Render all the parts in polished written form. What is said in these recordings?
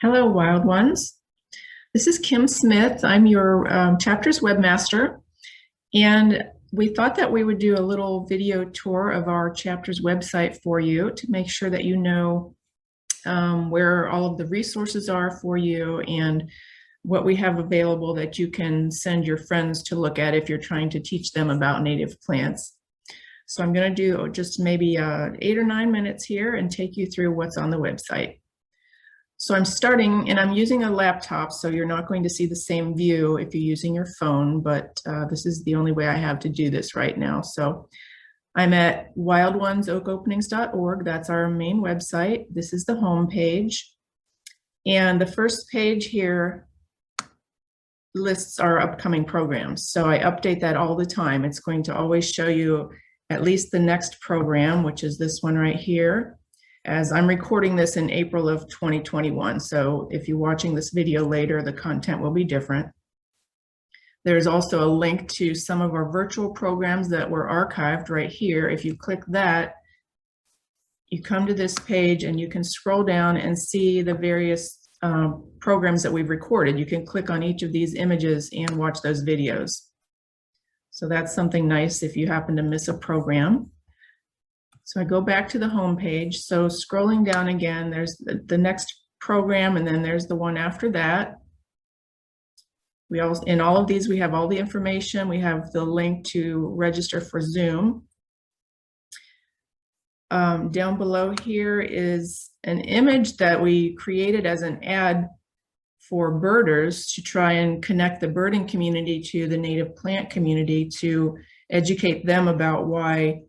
Hello, Wild Ones. This is Kim Smith. I'm your chapter's webmaster, and we thought that we would do a little video tour of our chapter's website for you to make sure that you know where all of the resources are for you and what we have available that you can send your friends to look at if you're trying to teach them about native plants. So I'm going to do just maybe 8 or 9 minutes here and take you through what's on the website. So I'm starting, and I'm using a laptop, so you're not going to see the same view if you're using your phone, but this is the only way I have to do this right now. So I'm at wildonesoakopenings.org. That's our main website. This is the home page. And the first page here lists our upcoming programs. So I update that all the time. It's going to always show you at least the next program, which is this one right here, as I'm recording this in April of 2021. So if you're watching this video later, the content will be different. There's also a link to some of our virtual programs that were archived right here. If you click that, you come to this page and you can scroll down and see the various programs that we've recorded. You can click on each of these images and watch those videos. So that's something nice if you happen to miss a program. So I go back to the home page. So scrolling down again, there's the next program, and then there's the one after that. In all of these, we have all the information. We have the link to register for Zoom. Down below here is an image that we created as an ad for birders to try and connect the birding community to the native plant community to educate them about why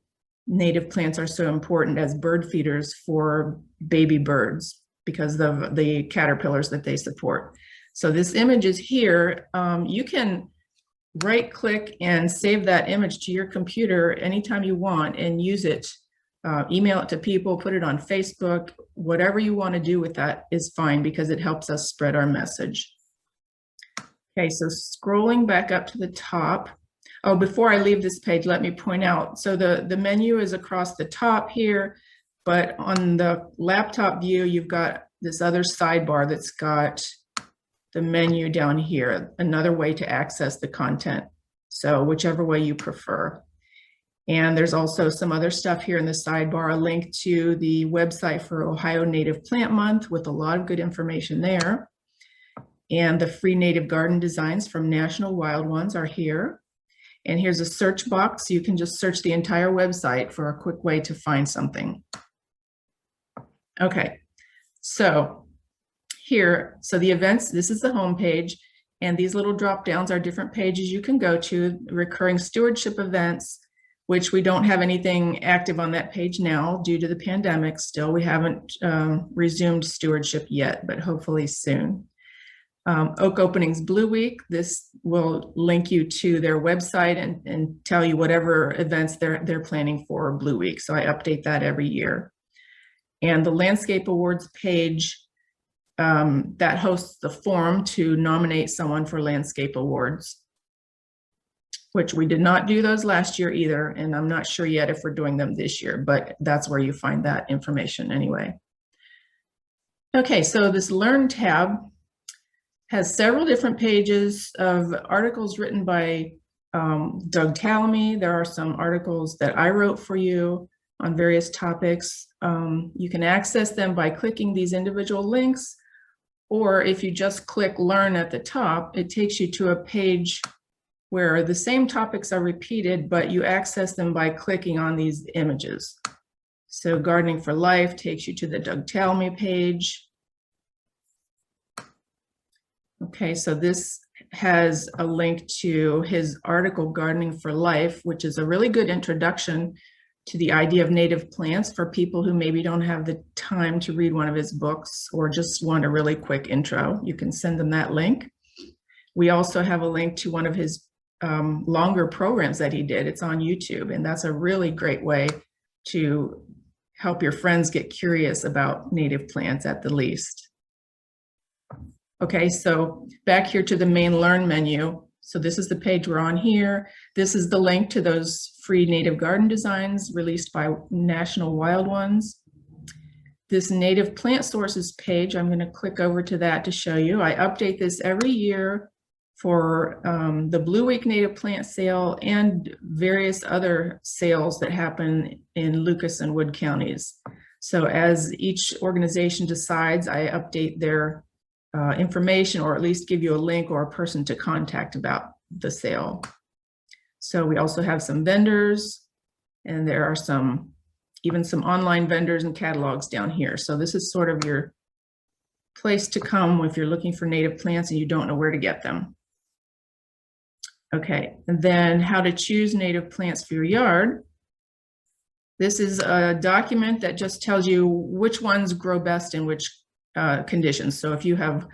native plants are so important as bird feeders for baby birds because of the caterpillars that they support. So this image is here. You can right click and save that image to your computer anytime you want and use it. Email it to people, put it on Facebook, whatever you want to do with that is fine because it helps us spread our message. Okay, so scrolling back up to the top. Oh, before I leave this page, let me point out, so the menu is across the top here, but on the laptop view, you've got this other sidebar that's got the menu down here, another way to access the content. So whichever way you prefer. And there's also some other stuff here in the sidebar, a link to the website for Ohio Native Plant Month with a lot of good information there. And the free native garden designs from National Wild Ones are here. And here's a search box. You can just search the entire website for a quick way to find something. Okay, so here, so the events, this is the home page, and these little drop downs are different pages you can go to, recurring stewardship events, which we don't have anything active on that page now due to the pandemic. Still, we haven't resumed stewardship yet, but hopefully soon. Oak Openings Blue Week, this will link you to their website and tell you whatever events they're planning for Blue Week. So I update that every year. And the Landscape Awards page that hosts the form to nominate someone for Landscape Awards, which we did not do those last year either. And I'm not sure yet if we're doing them this year, but that's where you find that information anyway. Okay, so this Learn tab has several different pages of articles written by Doug Tallamy. There are some articles that I wrote for you on various topics. You can access them by clicking these individual links, or if you just click Learn at the top, it takes you to a page where the same topics are repeated, but you access them by clicking on these images. So Gardening for Life takes you to the Doug Tallamy page. Okay, so this has a link to his article, Gardening for Life, which is a really good introduction to the idea of native plants for people who maybe don't have the time to read one of his books or just want a really quick intro. You can send them that link. We also have a link to one of his longer programs that he did. It's on YouTube, and that's a really great way to help your friends get curious about native plants at the least. Okay, so back here to the main Learn menu. So this is the page we're on here. This is the link to those free native garden designs released by National Wild Ones. this native plant sources page, I'm going to click over to that to show you. I update this every year for the Blue Week native plant sale and various other sales that happen in Lucas and Wood counties. So as each organization decides, I update their information, or at least give you a link or a person to contact about the sale. So we also have some vendors, and there are even some online vendors and catalogs down here. So this is sort of your place to come if you're looking for native plants and you don't know where to get them. Okay, and then how to choose native plants for your yard. This is a document that just tells you which ones grow best in which conditions. So if you have,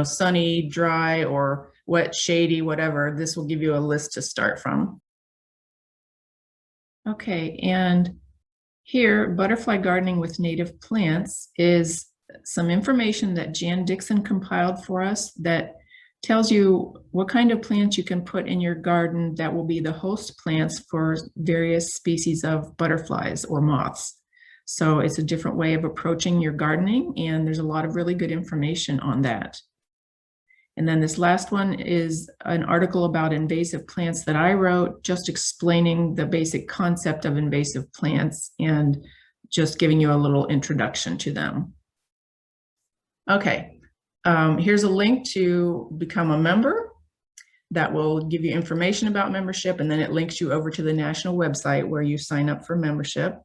sunny, dry, or wet, shady, whatever, this will give you a list to start from. Okay, and here, Butterfly Gardening with Native Plants is some information that Jan Dixon compiled for us that tells you what kind of plants you can put in your garden that will be the host plants for various species of butterflies or moths. So it's a different way of approaching your gardening, and there's a lot of really good information on that. And then this last one is an article about invasive plants that I wrote, just explaining the basic concept of invasive plants and just giving you a little introduction to them. Okay. Here's a link to become a member that will give you information about membership, and then it links you over to the national website where you sign up for membership.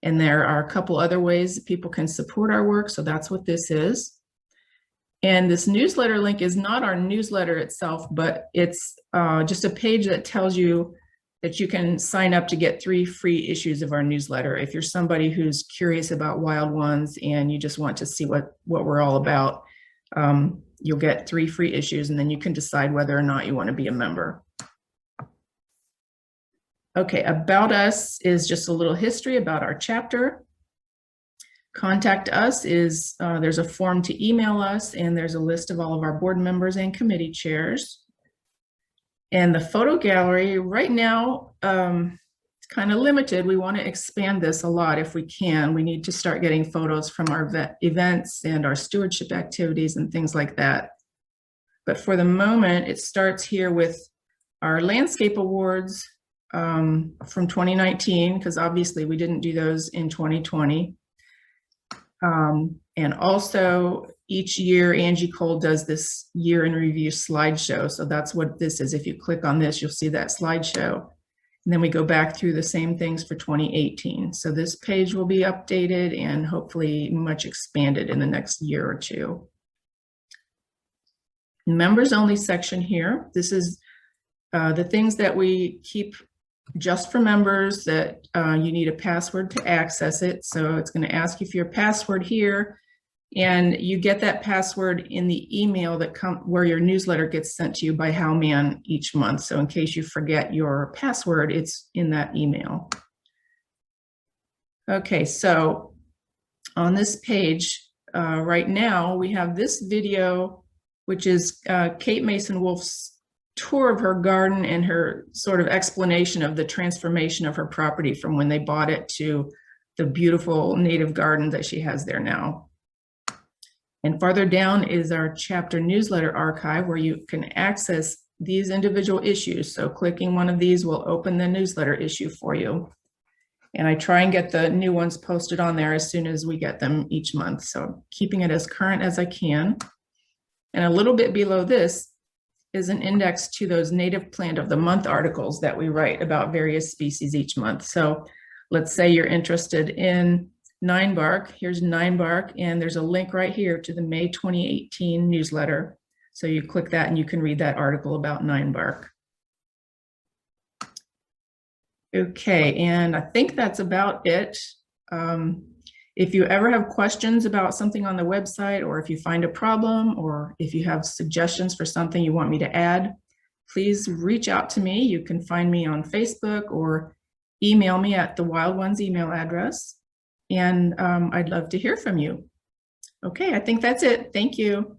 And there are a couple other ways that people can support our work, so that's what this is. And this newsletter link is not our newsletter itself, but it's just a page that tells you that you can sign up to get 3 free issues of our newsletter. If you're somebody who's curious about wild ones and you just want to see what we're all about, you'll get 3 free issues, and then you can decide whether or not you want to be a member. Okay, about us is just a little history about our chapter. Contact us is, there's a form to email us, and there's a list of all of our board members and committee chairs. And the photo gallery right now, it's kind of limited. We want to expand this a lot if we can. We need to start getting photos from our events and our stewardship activities and things like that. But for the moment, it starts here with our landscape awards from 2019, because obviously we didn't do those in 2020. And also each year, Angie Cole does this year in review slideshow. So that's what this is. If you click on this, you'll see that slideshow. And then we go back through the same things for 2018. So this page will be updated and hopefully much expanded in the next year or two. Members only section here. This is the things that we keep just for members that you need a password to access it. So it's going to ask you for your password here, and you get that password in the email that where your newsletter gets sent to you by Howman each month. So in case you forget your password, it's in that email. Okay, so on this page right now, we have this video, which is Kate Mason Wolf's tour of her garden and her sort of explanation of the transformation of her property from when they bought it to the beautiful native garden that she has there now. And farther down is our chapter newsletter archive, where you can access these individual issues. So clicking one of these will open the newsletter issue for you. And I try and get the new ones posted on there as soon as we get them each month. So keeping it as current as I can. And a little bit below this is an index to those native plant of the month articles that we write about various species each month. So let's say you're interested in ninebark. Here's ninebark, and there's a link right here to the May 2018 newsletter. So you click that and you can read that article about ninebark. Okay, and I think that's about it. If you ever have questions about something on the website, or if you find a problem, or if you have suggestions for something you want me to add, please reach out to me. You can find me on Facebook or email me at the Wild Ones email address. And I'd love to hear from you. Okay, I think that's it. Thank you.